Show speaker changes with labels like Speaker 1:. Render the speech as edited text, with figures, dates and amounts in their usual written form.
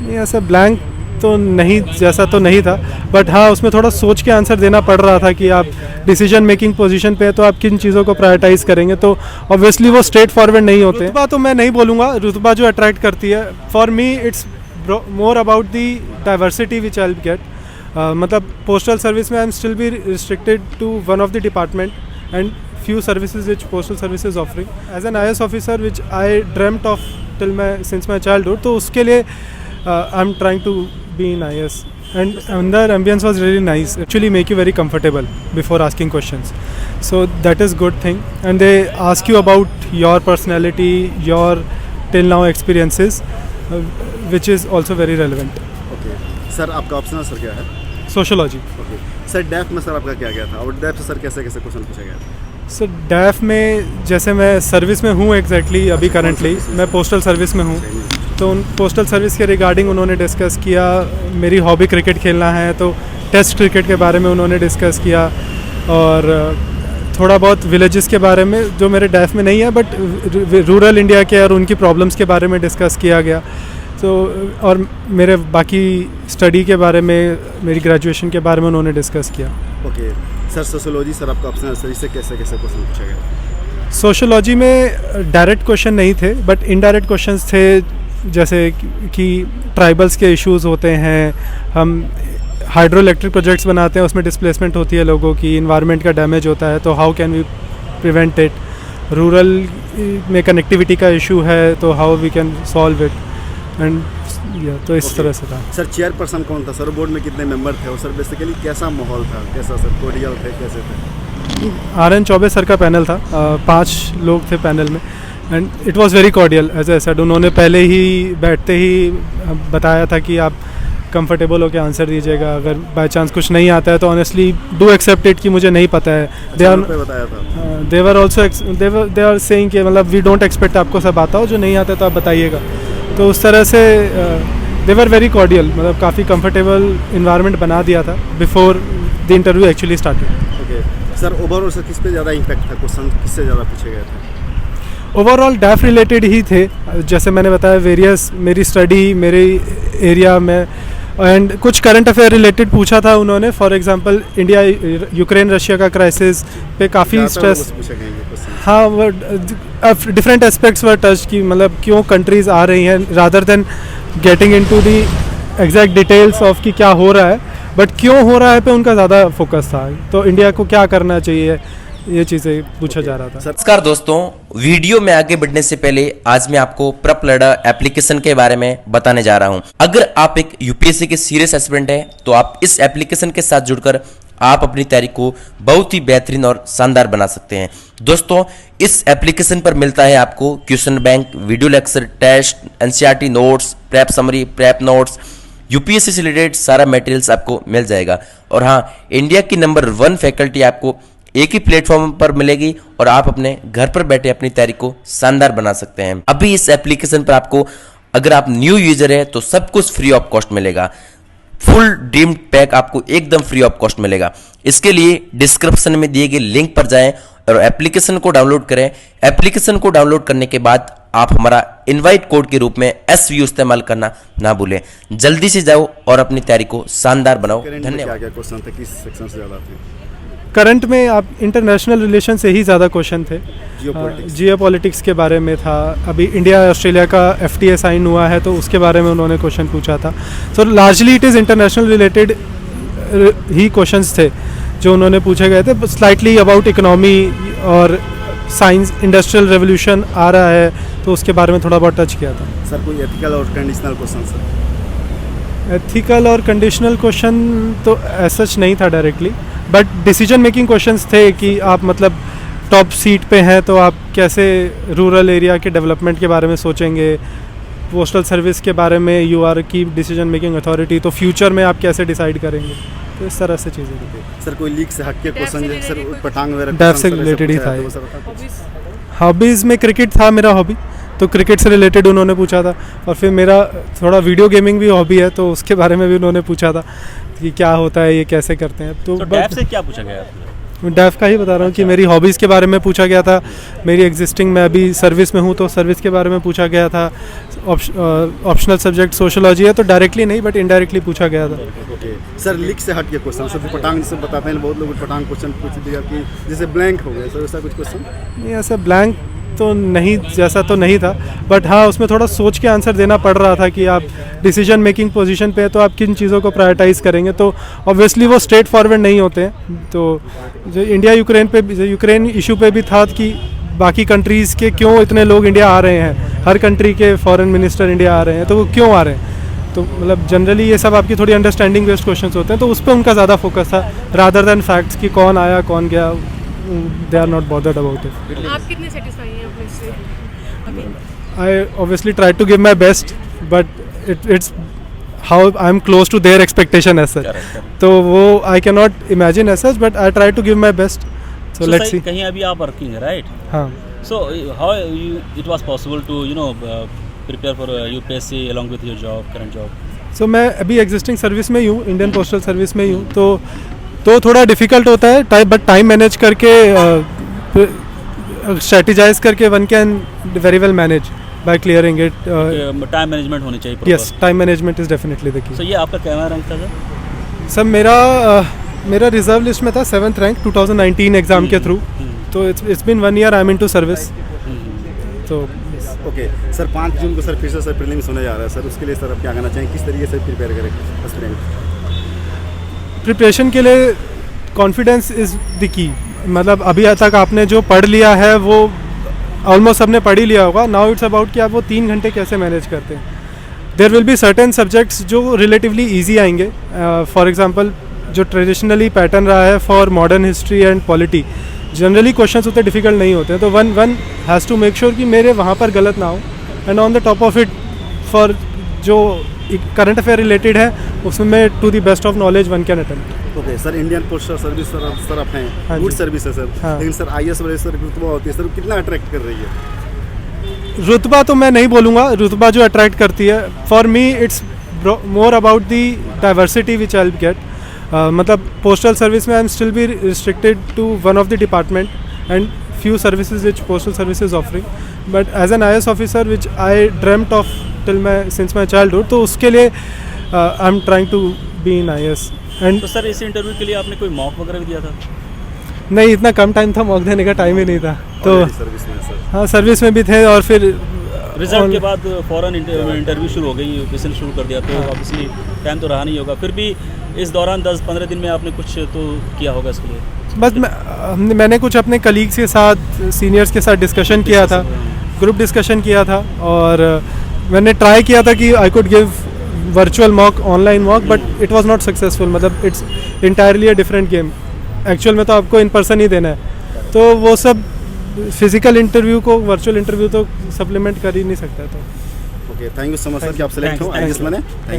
Speaker 1: नहीं ऐसा ब्लैंक तो नहीं, जैसा तो नहीं था, बट हाँ उसमें थोड़ा सोच के आंसर देना पड़ रहा था कि आप डिसीजन मेकिंग पोजीशन पे है तो आप किन चीज़ों को प्रायोरिटाइज करेंगे, तो ऑब्वियसली वो स्ट्रेट फॉरवर्ड नहीं होते। रुतबा तो मैं नहीं बोलूँगा, रुतबा जो अट्रैक्ट करती है, for me it's more about the diversity which I get. मतलब पोस्टल सर्विस में I am still be restricted to one of the department and few services which postal service is offering as an IAS officer which I dreamt of since my childhood, तो उसके लिए I'm trying to be in IAS and the ambience was really nice, actually make you very comfortable before asking questions, so that is good thing, and they ask you about your personality, your till now experiences, which is also very relevant.
Speaker 2: Okay sir, आपका optional sir क्या है?
Speaker 1: Sociology.
Speaker 2: Okay sir, डैफ में sir आपका क्या गया था और डैफ से सर कैसे कैसे क्वेश्चन पूछा गया था?
Speaker 1: सर डैफ में जैसे मैं सर्विस में हूँ एग्जैक्टली अभी करंटली मैं पोस्टल सर्विस में हूँ, तो उन पोस्टल सर्विस के रिगार्डिंग उन्होंने डिस्कस किया। मेरी हॉबी क्रिकेट खेलना है तो टेस्ट क्रिकेट के बारे में उन्होंने डिस्कस किया, और थोड़ा बहुत विलेजेस के बारे में जो मेरे डैफ में नहीं है बट रूरल इंडिया के और उनकी प्रॉब्लम्स के बारे में डिस्कस किया गया। तो और मेरे बाकी स्टडी के बारे में, मेरी ग्रेजुएशन के बारे में उन्होंने डिस्कस किया।
Speaker 2: ओके सर, सोशियोलॉजी सर आपका ऑप्शनल सर, इससे कैसे कैसे क्वेश्चन पूछा गया?
Speaker 1: सोशियोलॉजी में डायरेक्ट क्वेश्चन नहीं थे बट इनडायरेक्ट क्वेश्चंस थे, जैसे कि ट्राइबल्स के इश्यूज़ होते हैं, हम हाइड्रो इलेक्ट्रिक प्रोजेक्ट्स बनाते हैं, उसमें डिस्प्लेसमेंट होती है लोगों की, इन्वायरमेंट का डैमेज होता है, तो how can we prevent it. Rural में कनेक्टिविटी का इशू है तो how we can solve it, and तो इस तरह से था।
Speaker 2: सर चेयरपर्सन कौन था सर? बोर्ड में कितने मेंबर थे और सर बेसिकली कैसा माहौल था, कैसा सर कोडियल थे, कैसे थे?
Speaker 1: RN चौबे सर का पैनल था, 5 लोग थे पैनल में, and it was very cordial as I said. उन्होंने पहले ही बैठते ही बताया था कि आप कंफर्टेबल होकर आंसर दीजिएगा, अगर बाय चांस कुछ नहीं आता है तो ऑनेस्टली डू एक्सेप्ट इट कि मुझे नहीं पता है। They were also they are saying कि मतलब वी डोंट एक्सपेक्ट आपको सब आता हो, जो नहीं आता है तो आप बताइएगा। तो उस तरह से दे वर वेरी कॉर्डियल, मतलब काफ़ी कंफर्टेबल इन्वायरमेंट बना दिया था before the interview actually started.
Speaker 2: Okay sir, overall sir किस पे ज़्यादा इम्पैक्ट था, क्वेश्चन किससे ज़्यादा पूछे गए थे?
Speaker 1: ओवरऑल डैफ रिलेटेड ही थे, जैसे मैंने बताया वेरियस मेरी स्टडी मेरे एरिया में, एंड कुछ करंट अफेयर रिलेटेड पूछा था उन्होंने। For example India Ukraine Russia का क्राइसिस पे काफ़ी स्ट्रेस, हाँ वो डिफरेंट एस्पेक्ट्स वर टच की, मतलब क्यों कंट्रीज़ आ रही हैं, rather than getting into the exact details of कि क्या हो रहा है, बट क्यों हो रहा है पे उनका ज़्यादा फोकस था। तो इंडिया को क्या करना चाहिए, ये चीज़ें पूछा जा रहा था।
Speaker 3: नमस्कार दोस्तों, वीडियो में आगे बढ़ने से पहले आज मैं आपको प्रपलडा एप्लीकेशन के बारे में बताने जा रहा हूं। अगर आप एक यूपीएससी के सीरियस एस्पिरेंट हैं तो आप इस एप्लीकेशन के साथ जुड़कर आप अपनी तैयारी को बहुत ही बेहतरीन और शानदार बना सकते हैं। दोस्तों, इस एप्लीकेशन पर मिलता है आपको question bank, video lecture, test, NCERT notes, prep summary, prep notes, UPSC से रिलेटेड सारा मटेरियल्स आपको मिल जाएगा। और हाँ, इंडिया की नंबर 1 फैकल्टी आपको एक ही प्लेटफॉर्म पर मिलेगी और आप अपने घर पर बैठे अपनी तैयारी को शानदार बना सकते हैं। अभी इस एप्लीकेशन पर आपको, अगर आप न्यू यूजर है तो सब कुछ फ्री ऑफ कॉस्ट मिलेगा। फुल ड्रीम पैक आपको एकदम फ्री ऑफ कॉस्ट मिलेगा। इसके लिए डिस्क्रिप्शन में दिए गए लिंक पर जाएं और एप्लीकेशन को डाउनलोड करें। एप्लीकेशन को डाउनलोड करने के बाद आप हमारा इनवाइट कोड के रूप में SVU इस्तेमाल करना ना भूलें। जल्दी से जाओ और अपनी तैयारी को शानदार बनाओ। धन्यवाद।
Speaker 2: क्या क्वेश्चन थे, किस सेक्शन से ज़्यादा थे?
Speaker 1: करंट में आप इंटरनेशनल रिलेशन से ही ज़्यादा क्वेश्चन थे, जियोपॉलिटिक्स के बारे में था। अभी इंडिया ऑस्ट्रेलिया का FTA साइन हुआ है तो उसके बारे में उन्होंने क्वेश्चन पूछा था। सो largely it is international related he questions थे जो उन्होंने पूछे गए थे। स्लाइटली अबाउट इकोनॉमी और साइंस, इंडस्ट्रियल रेवोल्यूशन आ रहा है तो उसके बारे में थोड़ा बहुत टच किया था।
Speaker 2: सर कोई एथिकल और कंडीशनल क्वेश्चन? सर
Speaker 1: एथिकल और कंडीशनल क्वेश्चन तो ऐसा नहीं था directly, but decision making questions थे कि आप मतलब टॉप सीट पे हैं तो आप कैसे रूरल एरिया के डेवलपमेंट के बारे में सोचेंगे, पोस्टल सर्विस के बारे में यू आर की डिसीजन मेकिंग अथॉरिटी, तो फ्यूचर में आप कैसे डिसाइड करेंगे, तो इस तरह से चीज़ें थी।
Speaker 2: सर कोई लीग से हट के क्वेश्चन सर पटांग वगैरह
Speaker 1: डैफ से रिलेटेड ही था। हॉबीज़ में क्रिकेट था मेरा हॉबी, तो क्रिकेट से रिलेटेड उन्होंने पूछा था। और फिर मेरा थोड़ा वीडियो गेमिंग भी हॉबी है तो उसके बारे में भी उन्होंने पूछा था कि क्या होता है, ये कैसे करते हैं। तो
Speaker 4: डैफ से क्या पूछा गया?
Speaker 1: डेफ का ही बता रहा हूँ कि मेरी हॉबीज़ के बारे में पूछा गया था, मेरी एग्जिस्टिंग मैं अभी सर्विस में हूँ तो सर्विस के बारे में पूछा गया था। ऑप्शनल सब्जेक्ट सोशोलॉजी है तो डायरेक्टली नहीं बट इनडायरेक्टली पूछा गया था।
Speaker 2: ओके सर, लिख से हट के क्वेश्चन सर, पटांग जिसे बताते हैं बहुत लोग पटांग क्वेश्चन पूछ दिया कि जैसे ब्लैंक हो गया सर, ऐसा कुछ क्वेश्चन?
Speaker 1: नहीं, ऐसा ब्लैंक तो नहीं, जैसा तो नहीं था, बट हाँ उसमें थोड़ा सोच के आंसर देना पड़ रहा था कि आप डिसीजन मेकिंग पोजीशन पे है तो आप किन चीज़ों को प्रायोरिटाइज़ करेंगे, तो ऑब्वियसली वो स्ट्रेट फॉरवर्ड नहीं होते हैं। तो जो इंडिया यूक्रेन पे, जो यूक्रेन इशू पे भी था कि बाकी कंट्रीज़ के क्यों इतने लोग इंडिया आ रहे हैं, हर कंट्री के फॉरेन मिनिस्टर इंडिया आ रहे हैं, तो वो क्यों आ रहे हैं, तो मतलब जनरली ये सब आपकी थोड़ी अंडरस्टैंडिंग बेस्ड क्वेश्चंस होते हैं, तो उस पर उनका ज़्यादा फोकस था रादर देन फैक्ट्स कि कौन आया कौन गया। They are not bothered about it.
Speaker 4: आप कितने सेटिस्फाई हैं अपने से अभी?
Speaker 1: I obviously tried to give my best, but it's how I'm close to their expectation as such. तो वो I cannot imagine as such, but I try to give my best. So let's see.
Speaker 5: कहीं अभी आप working है, right?
Speaker 1: हाँ.
Speaker 5: So how it was possible to prepare for UPSC along with your job, current job?
Speaker 1: So मैं अभी existing service में ही हूँ, Indian postal service में ही हूँ, तो थोड़ा डिफिकल्ट होता है, बट टाइम मैनेज करके स्ट्रेटिजाइज करके one can very well manage by clearing it.
Speaker 5: Time management होनी चाहिए proper.
Speaker 1: Yes, time management is definitely the key.
Speaker 5: So ये आपका क्या रैंक था सर?
Speaker 1: सर मेरा रिजर्व लिस्ट में था 7th रैंक 2019 एग्ज़ाम के थ्रू, तो it's been 1 year I am into service. तो
Speaker 2: ओके सर, 5 जून को सर फिर से सर प्रीलिम्स होने जा रहा है सर, उसके लिए सर आप क्या कहना चाहेंगे, किस तरीके से प्रिपेयर करें एस्पिरेंट?
Speaker 1: प्रिपरेशन के लिए कॉन्फिडेंस इज़ द की। मतलब अभी तक आपने जो पढ़ लिया है वो ऑलमोस्ट सबने पढ़ ही लिया होगा। नाउ इट्स अबाउट कि आप वो 3 घंटे कैसे मैनेज करते हैं। There will be certain subjects जो रिलेटिवली ईजी आएंगे। फॉर एग्जांपल जो ट्रेडिशनली पैटर्न रहा है for modern history and polity, generally questions उतने डिफिकल्ट नहीं होते हैं, तो one has to make sure कि मेरे वहाँ पर गलत ना हो, and on the top of it for जो करंट अफेयर रिलेटेड है उसमें to the best of knowledge one can attempt.
Speaker 2: Okay sir, Indian postal service sir आप हैं,
Speaker 1: हाँ
Speaker 2: गुड
Speaker 1: जी।
Speaker 2: सर्विस है सर,
Speaker 1: हाँ।
Speaker 2: लेकिन सर IAS वाले सर रुतबा होती है सर, कितना अट्रैक्ट कर रही है?
Speaker 1: रुतबा तो मैं नहीं बोलूँगा, रुतबा जो अट्रैक्ट करती है, for me it's more about the diversity which I get. मतलब पोस्टल सर्विस में I am still be restricted to one of the department and few services which postal service is offering, but as an IAS officer which I dreamt of since my childhood, तो उसके लिए I'm trying to be in IAS। and
Speaker 5: तो sir इस interview के लिए आपने कोई mock वगैरह भी दिया था?
Speaker 1: नहीं, इतना कम टाइम था, मॉक देने का टाइम ही नहीं था, तो
Speaker 2: सर्विस में सर।
Speaker 1: हाँ सर्विस में भी थे, और फिर
Speaker 5: रिजल्ट के बाद फौरन इंटरव्यू शुरू हो गई, यूपीएससी शुरू कर दिया, तो ऑब्वियसली टाइम तो रहा नहीं होगा, फिर भी इस दौरान 10-15 दिन में आपने कुछ तो किया होगा इसके लिए?
Speaker 1: बस मैंने कुछ अपने कलीग्स के साथ, सीनियर्स के साथ डिस्कशन किया था, ग्रुप डिस्कशन किया था, और मैंने ट्राई किया था कि I could give virtual mock, online mock, but it was not successful. मतलब it's entirely a different game. Actual में तो आपको इन पर्सन ही देना है, तो वो सब फिजिकल इंटरव्यू को वर्चुअल इंटरव्यू तो सप्लीमेंट कर ही नहीं सकता। तो
Speaker 2: okay, thank you so much sir कि आप सेलेक्ट हो IAS में। Thank you.